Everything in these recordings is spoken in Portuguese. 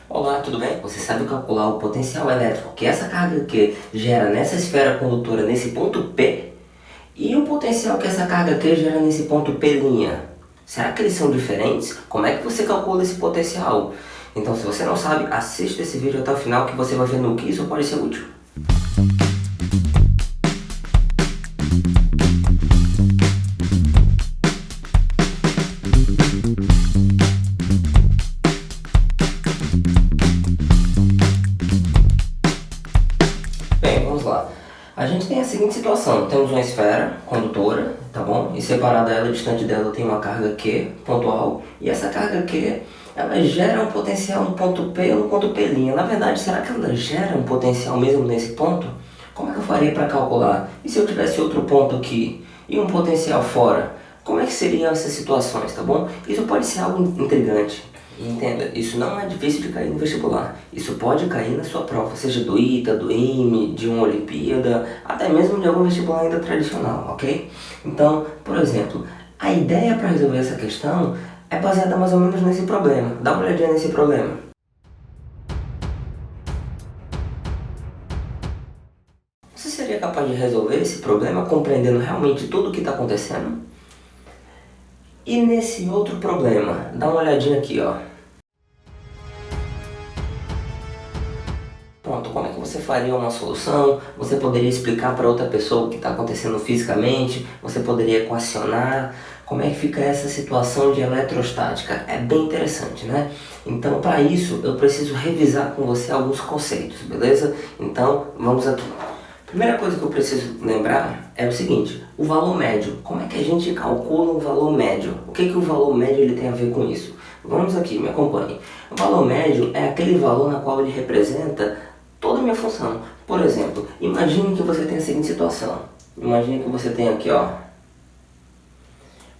Olá, tudo bem? Você sabe calcular o potencial elétrico que essa carga Q gera nessa esfera condutora nesse ponto P? E o potencial que essa carga Q gera nesse ponto P'? Será que eles são diferentes? Como é que você calcula esse potencial? Então, se você não sabe, assista esse vídeo até o final que você vai ver no que isso pode ser útil. Bem, vamos lá. A gente tem a seguinte situação, temos uma esfera condutora, tá bom? E separada ela, distante dela, tem uma carga Q pontual. E essa carga Q, ela gera um potencial no ponto P ou no ponto P'. Na verdade, será que ela gera um potencial mesmo nesse ponto? Como é que eu faria para calcular? E se eu tivesse outro ponto aqui e um potencial fora? Como é que seriam essas situações, tá bom? Isso pode ser algo intrigante. E entenda, isso não é difícil de cair no vestibular. Isso pode cair na sua prova, seja do ITA, do IME, de uma Olimpíada, até mesmo de algum vestibular ainda tradicional, ok? Então, por exemplo, a ideia para resolver essa questão é baseada mais ou menos nesse problema. Dá uma olhadinha nesse problema. Você seria capaz de resolver esse problema compreendendo realmente tudo o que está acontecendo? E nesse outro problema, dá uma olhadinha aqui, ó. Pronto, como é que você faria uma solução? Você poderia explicar para outra pessoa o que está acontecendo fisicamente? Você poderia equacionar? Como é que fica essa situação de eletrostática? É bem interessante, né? Então, para isso, eu preciso revisar com você alguns conceitos, beleza? Então, vamos aqui. Primeira coisa que eu preciso lembrar é o seguinte, o valor médio. Como é que a gente calcula o valor médio? O que o valor médio ele tem a ver com isso? Vamos aqui, me acompanhe. O valor médio é aquele valor na qual ele representa toda a minha função. Por exemplo, imagine que você tem a seguinte situação. Imagine que você tem aqui, ó,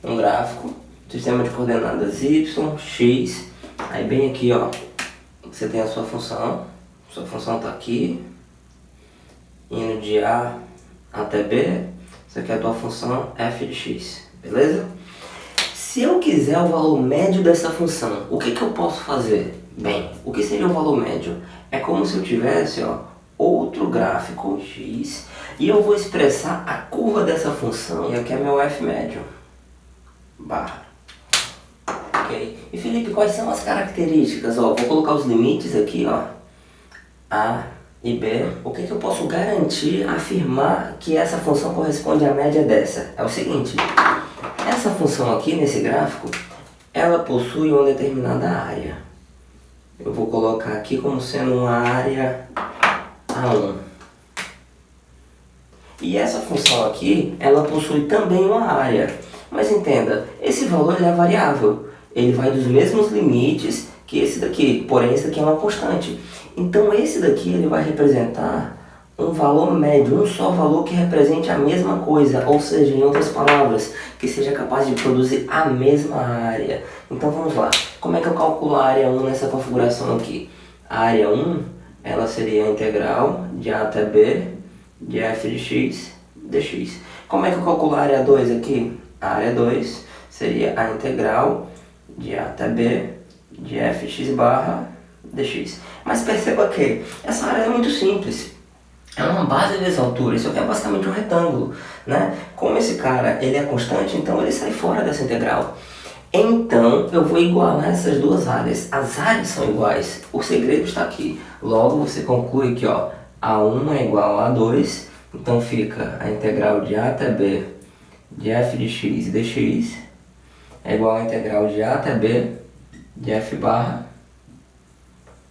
um gráfico, sistema de coordenadas y, x. Aí bem aqui, ó, você tem a sua função. Sua função está aqui, indo de A até B. Isso aqui é a tua função f de x, beleza? Se eu quiser o valor médio dessa função, o que eu posso fazer? Bem, o que seria o valor médio? É como se eu tivesse, ó, outro gráfico x e eu vou expressar a curva dessa função. E aqui é meu f médio, barra. Ok? E Felipe, quais são as características? Ó, vou colocar os limites aqui, ó, a e b. O que eu posso garantir, afirmar que essa função corresponde à média dessa? É o seguinte, essa função aqui nesse gráfico, ela possui uma determinada área. Eu vou colocar aqui como sendo uma área A1. E essa função aqui, ela possui também uma área. Mas entenda, esse valor ele é variável. Ele vai dos mesmos limites que esse daqui, porém esse daqui é uma constante. Então esse daqui ele vai representar um valor médio, um só valor que represente a mesma coisa, ou seja, em outras palavras, que seja capaz de produzir a mesma área. Então vamos lá, como é que eu calculo a área 1 nessa configuração aqui? A área 1, ela seria a integral de A até B, de f de x, dx. Como é que eu calculo a área 2 aqui? A área 2 seria a integral de A até B, de f de x barra dx. Mas perceba que essa área é muito simples. É uma base vezes altura, isso aqui é basicamente um retângulo, né? Como esse cara ele é constante, então ele sai fora dessa integral. Então eu vou igualar essas duas áreas, as áreas são iguais, o segredo está aqui. Logo você conclui que ó, A1 é igual a A2, então fica a integral de A até B de f de x dx é igual a integral de A até B de f barra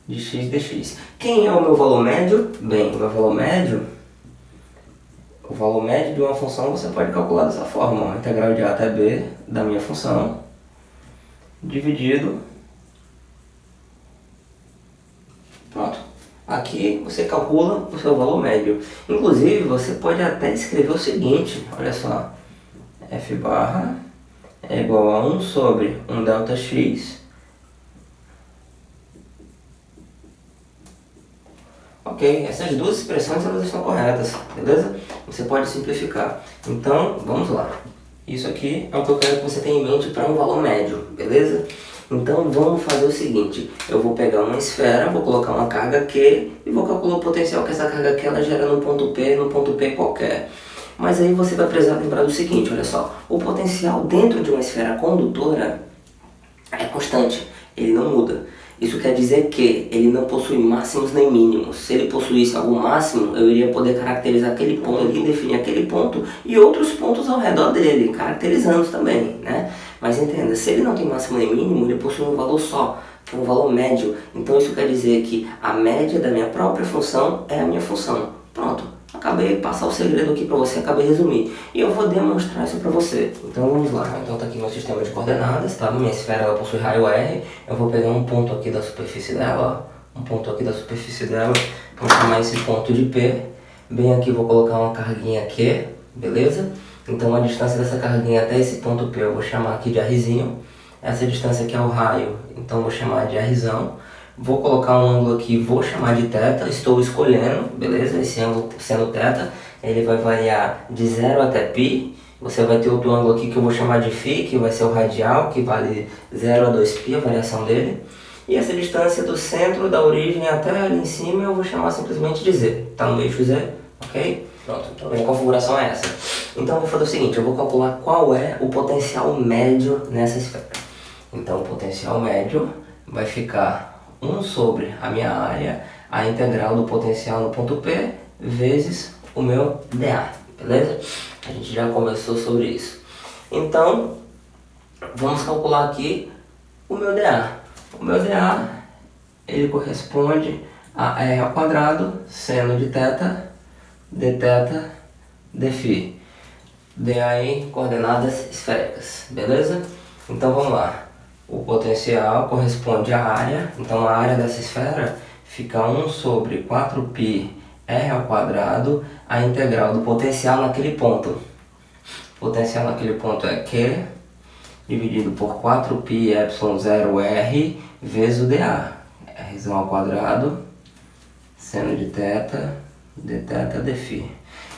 de x dx. Quem é o meu valor médio? Bem, o meu valor médio, o valor médio de uma função você pode calcular dessa forma, ó, integral de A até B da minha função, dividido, pronto. Aqui você calcula o seu valor médio. Inclusive, você pode até escrever o seguinte, olha só, f barra é igual a 1 sobre 1 delta x. Ok, essas duas expressões elas estão corretas, beleza? Você pode simplificar. Então, vamos lá. Isso aqui é o que eu quero que você tenha em mente para um valor médio, beleza? Então vamos fazer o seguinte, eu vou pegar uma esfera, vou colocar uma carga Q e vou calcular o potencial que essa carga Q ela gera no ponto P qualquer. Mas aí você vai precisar lembrar do seguinte, olha só, o potencial dentro de uma esfera condutora é constante, ele não muda. Isso quer dizer que ele não possui máximos nem mínimos. Se ele possuísse algum máximo, eu iria poder caracterizar aquele ponto ali, definir aquele ponto e outros pontos ao redor dele, caracterizando também, né? Mas entenda, se ele não tem máximo nem mínimo, ele possui um valor só, que é um valor médio. Então isso quer dizer que a média da minha própria função é a minha função. Pronto, acabei de passar o segredo aqui para você, acabei de resumir. E eu vou demonstrar isso para você. Então vamos lá. Então tá aqui meu sistema de coordenadas, tá? Minha esfera ela possui raio R. Eu vou pegar um ponto aqui da superfície dela, ó. Um ponto aqui da superfície dela. Vou chamar esse ponto de P. Bem aqui vou colocar uma carguinha Q, beleza? Então a distância dessa carguinha até esse ponto P eu vou chamar aqui de Rzinho. Essa distância aqui é o raio, então vou chamar de Rzão. Vou colocar um ângulo aqui, vou chamar de θ, estou escolhendo, beleza? Esse ângulo sendo θ, ele vai variar de 0 até π. Você vai ter outro ângulo aqui que eu vou chamar de φ, que vai ser o radial, que vale 0 a 2π, a variação dele. E essa distância do centro da origem até ali em cima eu vou chamar simplesmente de z, tá no eixo z, ok? Pronto, então a configuração é essa. Então eu vou fazer o seguinte, eu vou calcular qual é o potencial médio nessa esfera. Então o potencial médio vai ficar 1 sobre a minha área, a integral do potencial no ponto P, vezes o meu dA, beleza? A gente já conversou sobre isso. Então, vamos calcular aqui o meu dA. O meu dA, ele corresponde a R ao quadrado, seno de θ, dθ, dφ. dA em coordenadas esféricas, beleza? Então vamos lá. O potencial corresponde à área, então a área dessa esfera fica 1 sobre 4π r ao quadrado, a integral do potencial naquele ponto. O potencial naquele ponto é Q dividido por 4π ε0r vezes o dA. R ao quadrado, seno de θ, dθ, dφ.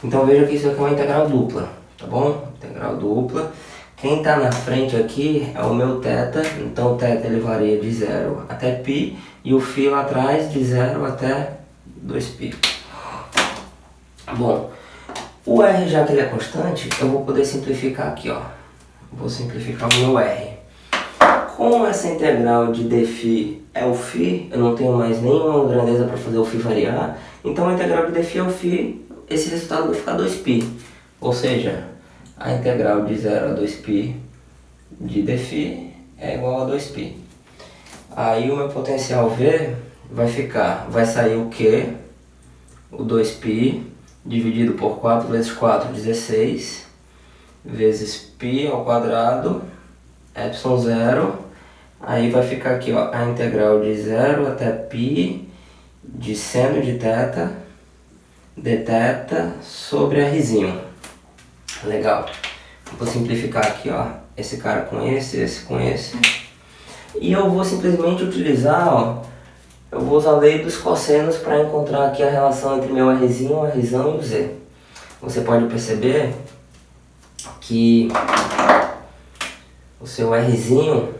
Então veja que isso aqui é uma integral dupla, tá bom? Integral dupla. Quem está na frente aqui é o meu θ, então o θ ele varia de 0 até π e o φ lá atrás de 0 até 2π. Bom, o R já que ele é constante, eu vou poder simplificar aqui, ó. Vou simplificar o meu R. Como essa integral de dφ é o φ, eu não tenho mais nenhuma grandeza para fazer o φ variar, então a integral de dφ é o φ, esse resultado vai ficar 2π. Ou seja, a integral de 0 a 2π de dφ é igual a 2π. Aí o meu potencial V vai sair o Q, o 2π, dividido por 4 vezes 4, 16, vezes π ao quadrado, ε0. Aí vai ficar aqui, ó, a integral de 0 até π de seno de θ, dθ sobre Rzinho. Legal. Vou simplificar aqui, ó, esse cara com esse com esse. E eu vou simplesmente utilizar, ó, eu vou usar a lei dos cossenos para encontrar aqui a relação entre meu Rzinho, Rzão e o Z. Você pode perceber que o seu Rzinho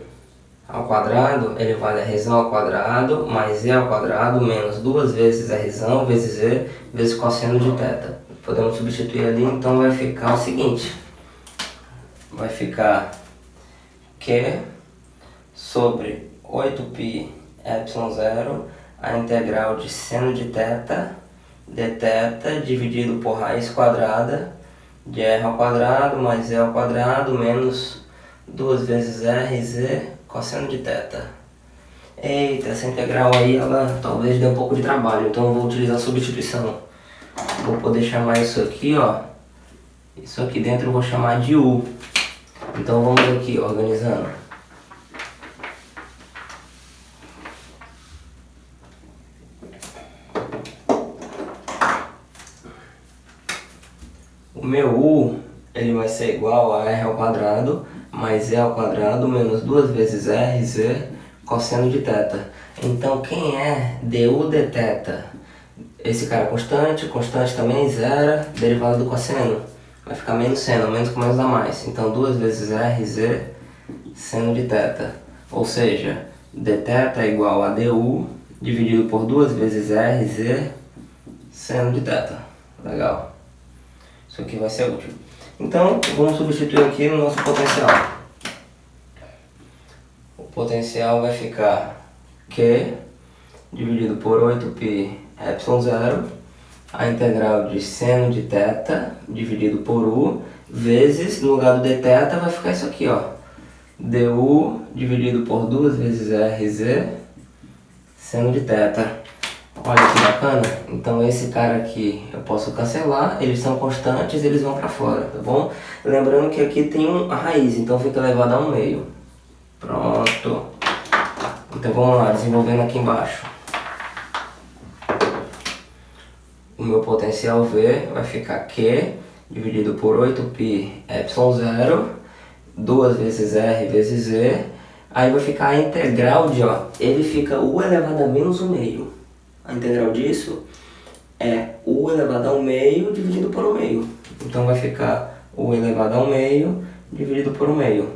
ao quadrado, ele vale Rzão ao quadrado mais Z ao quadrado menos 2 vezes Rzão vezes Z vezes cosseno de θ. Podemos substituir ali, então vai ficar o seguinte. Vai ficar Q sobre 8π ε0, a integral de seno de θ, dθ dividido por raiz quadrada de r ao quadrado mais z ao quadrado menos 2 vezes rz cosseno de θ. Eita, essa integral aí, ela talvez dê um pouco de trabalho, então eu vou utilizar a substituição. Vou poder chamar isso aqui, ó, isso aqui dentro eu vou chamar de U. Então vamos aqui, organizando. O meu U, ele vai ser igual a R ao quadrado mais Z ao quadrado menos 2 vezes RZ cosseno de θ. Então quem é du dθ? Esse cara é constante, constante também, zero, derivada do cosseno. Vai ficar menos seno, menos com menos dá mais. Então 2 vezes RZ seno de θ. Ou seja, dθ é igual a du dividido por 2 vezes RZ seno de θ. Legal. Isso aqui vai ser útil. Então, vamos substituir aqui no nosso potencial. O potencial vai ficar Q dividido por 8π ε0, a integral de seno de θ dividido por u, vezes, no lugar do dθ vai ficar isso aqui, ó. du dividido por 2 vezes RZ seno de θ. Olha que bacana. Então esse cara aqui eu posso cancelar, eles são constantes, eles vão para fora, tá bom? Lembrando que aqui tem a raiz, então fica elevado a 1/2. Pronto. Então vamos lá, desenvolvendo aqui embaixo. O meu potencial V vai ficar Q dividido por 8π ε0, 2 vezes R vezes Z. Aí vai ficar a integral de, ó, ele fica u elevado a menos 1/2. A integral disso é u elevado a 1/2 dividido por 1/2. Então vai ficar u elevado a 1/2 dividido por 1/2.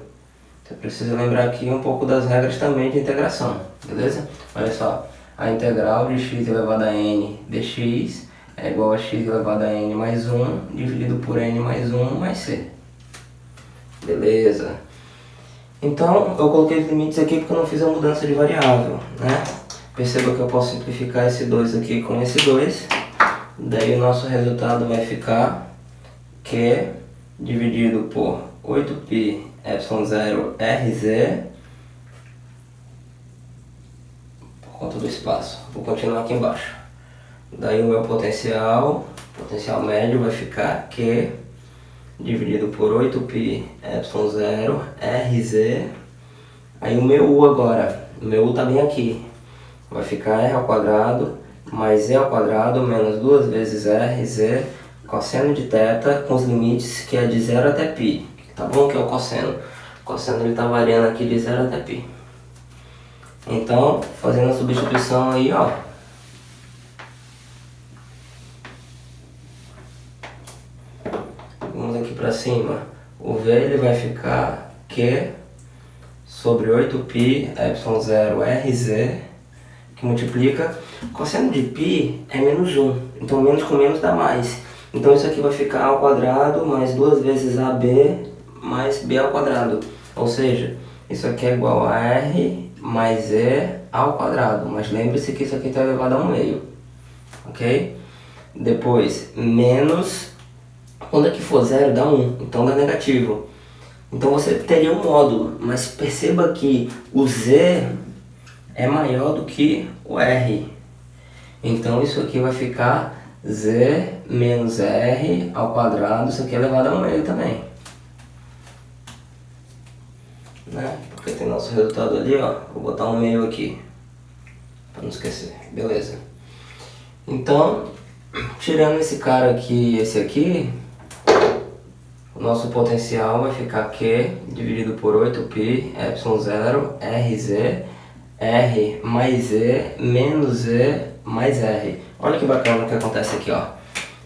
Você precisa lembrar aqui um pouco das regras também de integração, beleza? Olha só, a integral de x elevado a n dx é igual a x elevado a n mais 1 dividido por n mais 1 mais c. Beleza? Então, eu coloquei os limites aqui porque eu não fiz a mudança de variável, né? Perceba que eu posso simplificar esse 2 aqui com esse 2. Daí o nosso resultado vai ficar Q dividido por 8π ε0 RZ por conta do espaço. Vou continuar aqui embaixo. Daí o meu potencial médio vai ficar Q dividido por 8π ε0 RZ. Aí o meu U agora, o meu U tá bem aqui. Vai ficar R ao quadrado mais E ao quadrado menos 2 vezes RZ cosseno de θ com os limites que é de 0 até π. Tá bom? Que é o cosseno. O cosseno ele tá variando aqui de 0 até π. Então, fazendo a substituição aí, ó. Vamos aqui para cima. O V ele vai ficar Q sobre 8π ε0 RZ, que multiplica. Cosseno de π é menos 1, então menos com menos dá mais. Então isso aqui vai ficar a ao quadrado mais 2 vezes AB mais B ao quadrado. Ou seja, isso aqui é igual a R mais E ao quadrado. Mas lembre-se que isso aqui está elevado a 1/2. Ok? Depois, menos, quando aqui for 0 dá 1, então dá negativo. Então você teria um módulo, mas perceba que o Z é maior do que o R. Então isso aqui vai ficar Z menos R ao quadrado, isso aqui é elevado a 1/2 também. Né? Porque tem nosso resultado ali, ó. Vou botar 1/2 aqui, para não esquecer. Beleza. Então, tirando esse cara aqui e esse aqui, o nosso potencial vai ficar Q dividido por 8π ε0 RZ, R mais E menos E mais R. Olha que bacana o que acontece aqui, ó.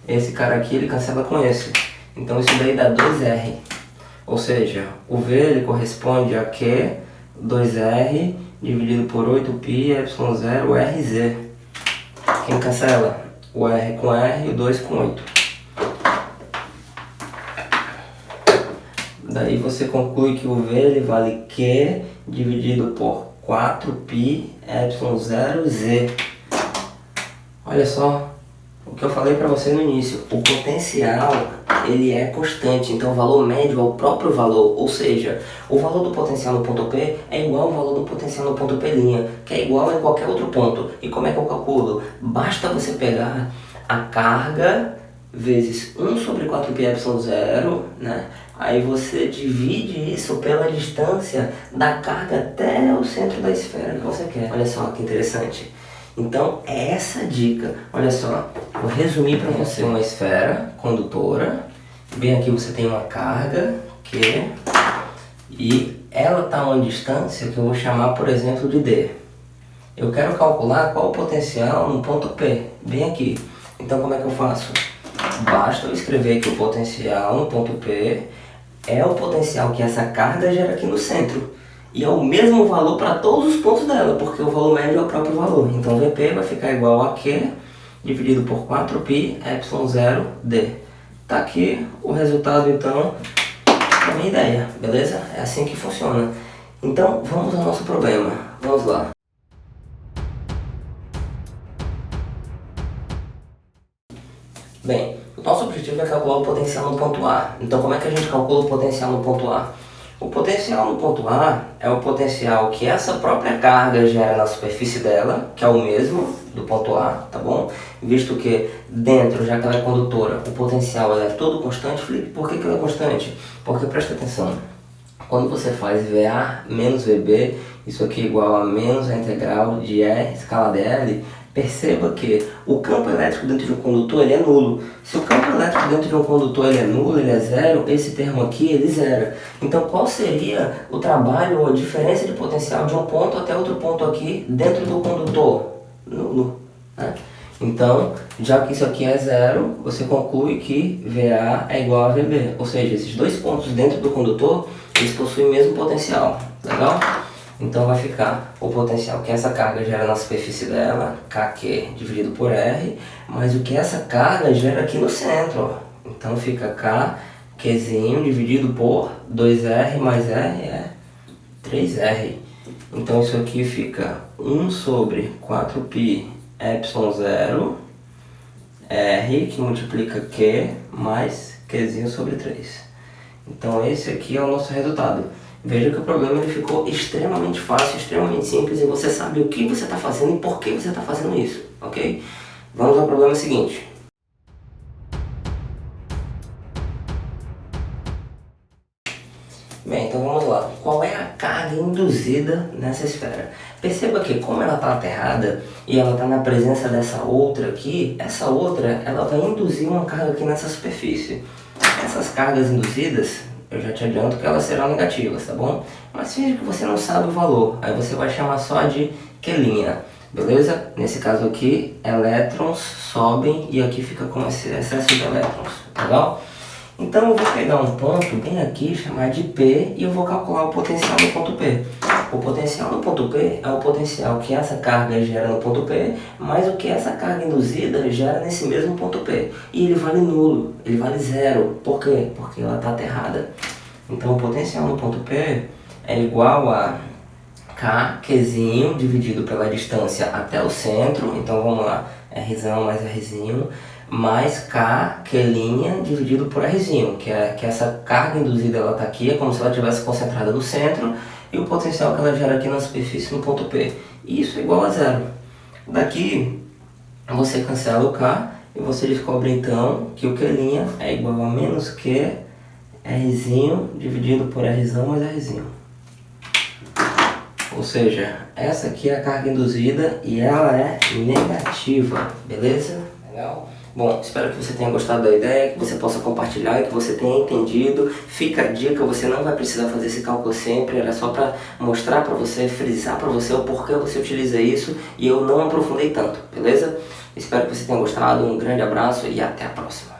Esse cara aqui ele cancela com esse. Então isso daí dá 2R. Ou seja, o V ele corresponde a Q 2R dividido por 8π ε0 RZ. Quem cancela? O R com R e o 2 com 8. Daí você conclui que o V ele vale Q dividido por 4π ε0Z. Olha só o que eu falei para você no início. O potencial ele é constante, então o valor médio é o próprio valor. Ou seja, o valor do potencial no ponto P é igual ao valor do potencial no ponto P', que é igual em qualquer outro ponto. E como é que eu calculo? Basta você pegar a carga vezes 1 sobre 4π ε0, né? Aí você divide isso pela distância da carga até o centro da esfera que você quer. Olha só que interessante. Então é essa a dica. Olha só, vou resumir para você. Uma esfera condutora, bem aqui você tem uma carga Q e ela está a uma distância que eu vou chamar, por exemplo, de D. Eu quero calcular qual o potencial no ponto P, bem aqui. Então como é que eu faço? Basta eu escrever que o potencial no ponto P é o potencial que essa carga gera aqui no centro. E é o mesmo valor para todos os pontos dela, porque o valor médio é o próprio valor. Então VP vai ficar igual a Q dividido por 4π ε0D. Tá aqui o resultado, então, da minha ideia, beleza? É assim que funciona. Então vamos ao nosso problema. Vamos lá. Bem, o nosso objetivo é calcular o potencial no ponto A. Então como é que a gente calcula o potencial no ponto A? O potencial no ponto A é o potencial que essa própria carga gera na superfície dela, que é o mesmo do ponto A, tá bom? Visto que dentro, já que ela é condutora, o potencial ela é todo constante. Felipe, por que ela é constante? Porque presta atenção, quando você faz VA menos VB, isso aqui é igual a menos a integral de R escala dl, perceba que o campo elétrico dentro de um condutor ele é nulo. Se o campo elétrico dentro de um condutor ele é nulo, ele é zero, esse termo aqui ele zera. Então qual seria o trabalho ou a diferença de potencial de um ponto até outro ponto aqui dentro do condutor? Nulo, né? Então, já que isso aqui é zero, você conclui que VA é igual a VB. Ou seja, esses dois pontos dentro do condutor, eles possuem o mesmo potencial. Legal? Então vai ficar o potencial que essa carga gera na superfície dela, KQ dividido por R, mais o que essa carga gera aqui no centro. Ó. Então fica K, Qzinho dividido por 2R mais R é 3R. Então isso aqui fica 1 sobre 4π ε0 R, que multiplica Q, mais Qzinho sobre 3. Então esse aqui é o nosso resultado. Veja que o problema ele ficou extremamente fácil, extremamente simples, e você sabe o que você está fazendo e por que você está fazendo isso, ok? Vamos ao problema seguinte. Bem, então vamos lá. Qual é a carga induzida nessa esfera? Perceba que como ela está aterrada e ela está na presença dessa outra aqui, essa outra ela vai induzir uma carga aqui nessa superfície. Essas cargas induzidas, eu já te adianto que elas serão negativas, tá bom? Mas finge que você não sabe o valor, aí você vai chamar só de Q', beleza? Nesse caso aqui, elétrons sobem e aqui fica com esse excesso de elétrons, legal? Então eu vou pegar um ponto bem aqui, chamar de P, e eu vou calcular o potencial no ponto P. O potencial no ponto P é o potencial que essa carga gera no ponto P, mais o que essa carga induzida gera nesse mesmo ponto P. E ele vale nulo, ele vale zero. Por quê? Porque ela está aterrada. Então o potencial no ponto P é igual a K, Qzinho, dividido pela distância até o centro. Então vamos lá, Rzão mais Rzinho, mais K, Q' dividido por Rzinho, que essa carga induzida ela está aqui, é como se ela estivesse concentrada no centro, e o potencial que ela gera aqui na superfície no ponto P. E isso é igual a zero. Daqui você cancela o K e você descobre então que o Q' é igual a menos Q Rzinho dividido por Rzão mais Rzinho. Ou seja, essa aqui é a carga induzida e ela é negativa, beleza? Legal? Bom, espero que você tenha gostado da ideia, que você possa compartilhar e que você tenha entendido. Fica a dica, você não vai precisar fazer esse cálculo sempre, era só para mostrar para você, frisar para você o porquê você utiliza isso, e eu não aprofundei tanto, beleza? Espero que você tenha gostado, um grande abraço e até a próxima.